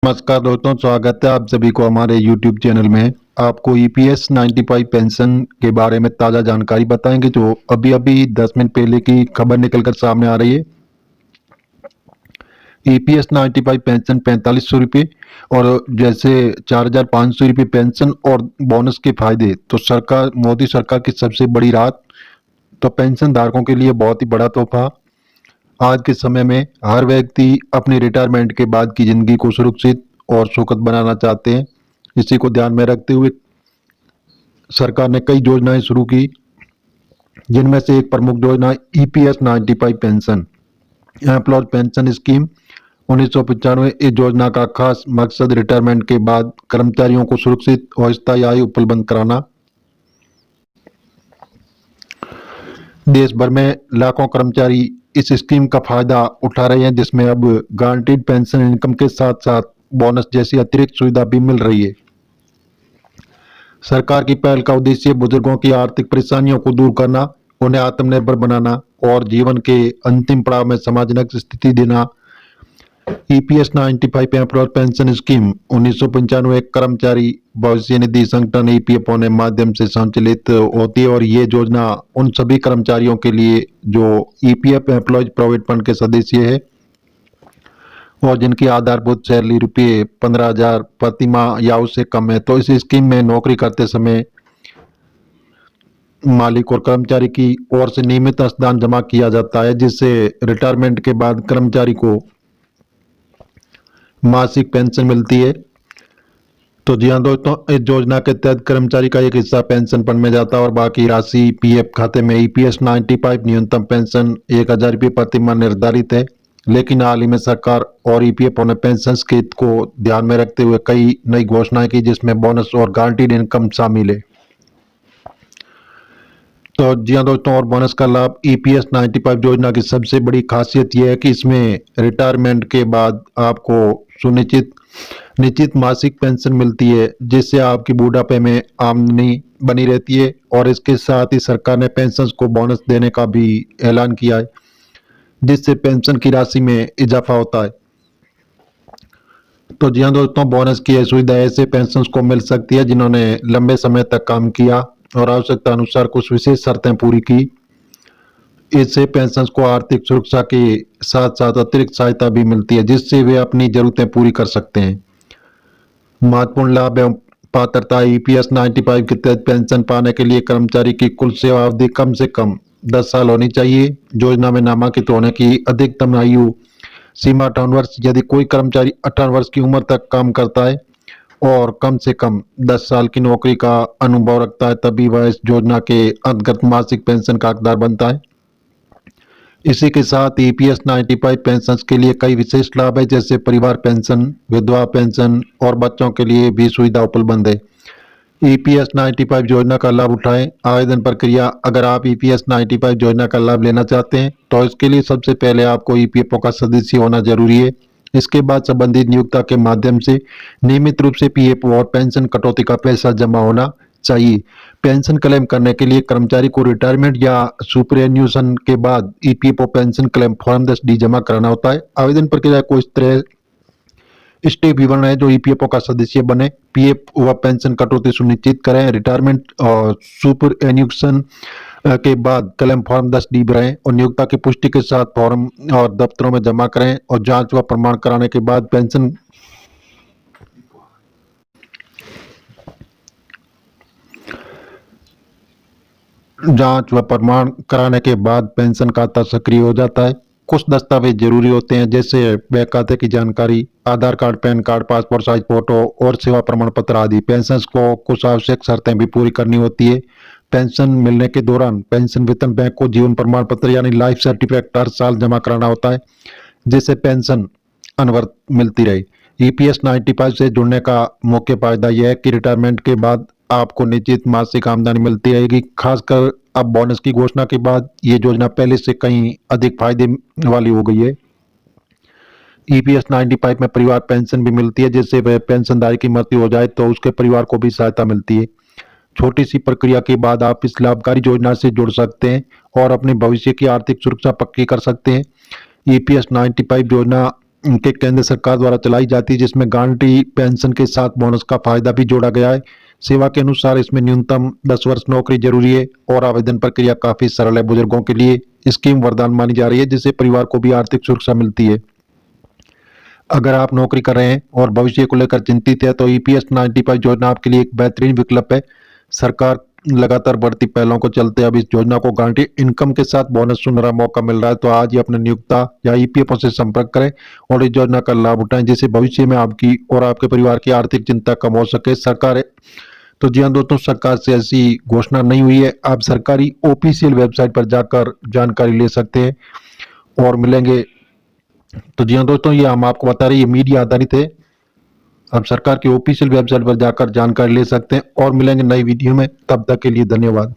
नमस्कार दोस्तों, स्वागत है आप सभी को हमारे YouTube चैनल में। आपको EPS 95 पेंशन के बारे में ताज़ा जानकारी बताएंगे जो अभी अभी 10 मिनट पहले की खबर निकलकर सामने आ रही है। EPS 95 पेंशन 4500 रुपये और जैसे 4500 रुपये पेंशन और बोनस के फायदे, तो सरकार मोदी सरकार की सबसे बड़ी राहत, तो पेंशन धारकों के लिए बहुत ही बड़ा तोहफा। आज के समय में हर व्यक्ति अपनी रिटायरमेंट के बाद की जिंदगी को सुरक्षित और सुखद बनाना चाहते हैं। इसी को ध्यान में रखते हुए सरकार ने कई योजनाएं शुरू की, जिनमें से एक प्रमुख योजना EPS 95 pension employees pension scheme 1995। इस योजना का खास मकसद रिटायरमेंट के बाद कर्मचारियों को सुरक्षित और स्थायी आय उपलब्ध कराना। देश भर में लाखों कर्मचारी इस स्कीम का फायदा उठा रहे हैं, जिसमें अब गारंटीड पेंशन इनकम के साथ साथ बोनस जैसी अतिरिक्त सुविधा भी मिल रही है। सरकार की पहल का उद्देश्य बुजुर्गों की आर्थिक परेशानियों को दूर करना, उन्हें आत्मनिर्भर बनाना और जीवन के अंतिम पड़ाव में सम्मानजनक स्थिति देना। EPS 95 एम्प्लॉयर पेंशन स्कीम 1995 एक कर्मचारी भविष्य निधि संगठन EPF के माध्यम से संचालित होती है और ये योजना उन सभी कर्मचारियों के लिए जो EPF एम्प्लॉयज प्रोविडेंट फंड के सदस्य है और जिनकी आधारभूत सैलरी रुपये 15,000 प्रति माह या उससे कम है। तो इस स्कीम में नौकरी करते समय मालिक और कर्मचारी की ओर से नियमित अंशदान जमा किया जाता है, जिससे रिटायरमेंट के बाद कर्मचारी को मासिक पेंशन मिलती है। तो जी हाँ दोस्तों, इस योजना के तहत कर्मचारी का एक हिस्सा पेंशन फंड में जाता है और बाकी राशि PF खाते में। EPS 95 न्यूनतम पेंशन 1,000 रुपये प्रति माह निर्धारित है, लेकिन हाल ही में सरकार और EPF ने पेंशन के हित को ध्यान में रखते हुए कई नई घोषणाएं की, जिसमें बोनस और गारंटीड इनकम शामिल है। तो जी हाँ दोस्तों, और बोनस का लाभ EPS 95 योजना की सबसे बड़ी खासियत यह है कि इसमें रिटायरमेंट के बाद आपको निश्चित मासिक पेंशन मिलती है, जिससे आपकी बुढ़ापे में आमदनी बनी रहती है। और इसके साथ ही सरकार ने पेंशन को बोनस देने का भी ऐलान किया है, जिससे पेंशन की राशि में इजाफा होता है। तो जी हाँ दोस्तों, बोनस की यह सुविधा ऐसे पेंशन को मिल सकती है जिन्होंने लंबे समय तक काम किया और आवश्यकता अनुसार कुछ विशेष शर्तें पूरी की। इससे पेंशन को आर्थिक सुरक्षा के साथ साथ अतिरिक्त सहायता भी मिलती है, जिससे वे अपनी जरूरतें पूरी कर सकते हैं। महत्वपूर्ण लाभ एवं पात्रता EPS 95 के तहत पेंशन पाने के लिए कर्मचारी की कुल सेवा अवधि कम से कम 10 साल होनी चाहिए। योजना में नामांकित होने की अधिकतम आयु सीमा 58 वर्ष। यदि कोई कर्मचारी 18 वर्ष की उम्र तक काम करता है और कम से कम 10 साल की नौकरी का अनुभव रखता है, तभी वह इस योजना के अंतर्गत मासिक पेंशन का हकदार बनता है। इसी के साथ EPS 95 पेंशन के लिए कई विशेष लाभ है, जैसे परिवार पेंशन, विधवा पेंशन और बच्चों के लिए भी सुविधा उपलब्ध है। EPS 95 योजना का लाभ उठाएं। आवेदन प्रक्रिया: अगर आप EPS 95 योजना का लाभ लेना चाहते हैं तो इसके लिए सबसे पहले आपको EPF का सदस्य होना जरूरी है। इसके बाद संबंधित नियोक्ता के माध्यम से नियमित रूप से PF और पेंशन कटौती का पैसा जमा होना चाहिए। पेंशन क्लेम करने के लिए कर्मचारी को रिटायरमेंट या सुपरएन्यूशन के बाद EPF pension claim form 10D जमा कराना होता है। आवेदन प्रक्रिया को इस तरह स्टेप विवरण है जो EPF का सदस्य बने, PF व पेंशन कटौती सुनिश्चित करें, रिटायरमेंट और सुपरएन्यूशन के बाद क्लेम फॉर्म 10D भरें और नियोक्ता की पुष्टि के साथ फॉर्म और दफ्तरों में जमा करें और जांच व प्रमाण कराने के बाद पेंशन खाता सक्रिय हो जाता है। कुछ दस्तावेज जरूरी होते हैं, जैसे बैंक खाते की जानकारी, Aadhaar card, PAN card, passport size photo और सेवा प्रमाण पत्र आदि। पेंशन को कुछ आवश्यक शर्तें भी पूरी करनी होती है। पेंशन मिलने के दौरान पेंशन वेतन बैंक को जीवन प्रमाण पत्र यानी लाइफ सर्टिफिकेट हर साल जमा कराना होता है, जिससे पेंशन अनवरत मिलती रहे। EPS 95 से जुड़ने का मुख्य फायदा यह है कि रिटायरमेंट के बाद आपको निश्चित मासिक आमदनी मिलती रहेगी। खासकर अब बोनस की घोषणा के बाद ये योजना पहले से कहीं अधिक फायदे वाली हो गई है। EPS 95 में परिवार पेंशन भी मिलती है, जिससे वह पेंशनधारी की मृत्यु हो जाए तो उसके परिवार को भी सहायता मिलती है। छोटी सी प्रक्रिया के बाद आप इस लाभकारी योजना से जुड़ सकते हैं और अपने भविष्य की आर्थिक सुरक्षा पक्की कर सकते हैं। EPS 95 योजना उनके केंद्र सरकार द्वारा चलाई जाती है, जिसमें गारंटी पेंशन के साथ बोनस का फायदा भी जोड़ा गया है। सेवा के अनुसार इसमें न्यूनतम 10 वर्ष नौकरी जरूरी है और आवेदन प्रक्रिया काफी सरल है। बुजुर्गों के लिए स्कीम वरदान मानी जा रही है, जिससे परिवार को भी आर्थिक सुरक्षा मिलती है। अगर आप नौकरी कर रहे हैं और भविष्य को लेकर चिंतित है तो ईपीएस 95 योजना आपके लिए एक बेहतरीन विकल्प है। सरकार लगातार बढ़ती पहलों को चलते अब इस योजना को गारंटी इनकम के साथ बोनस सुनहरा मौका मिल रहा है। तो आज ही अपने नियोक्ता या ईपीएफओ से संपर्क करें और इस योजना का लाभ उठाएं, जिससे भविष्य में आपकी और आपके परिवार की आर्थिक चिंता कम हो सके। सरकार तो जी हाँ दोस्तों, सरकार से ऐसी घोषणा नहीं हुई है। आप सरकारी ऑफिशियल वेबसाइट पर जाकर जानकारी ले सकते हैं और मिलेंगे। तो जी हाँ दोस्तों, ये हम आपको बता रहे हैं, ये मीडिया आधारित है। आप सरकार की ऑफिशियल वेबसाइट पर जाकर जानकारी ले सकते हैं और मिलेंगे नई वीडियो में। तब तक के लिए धन्यवाद।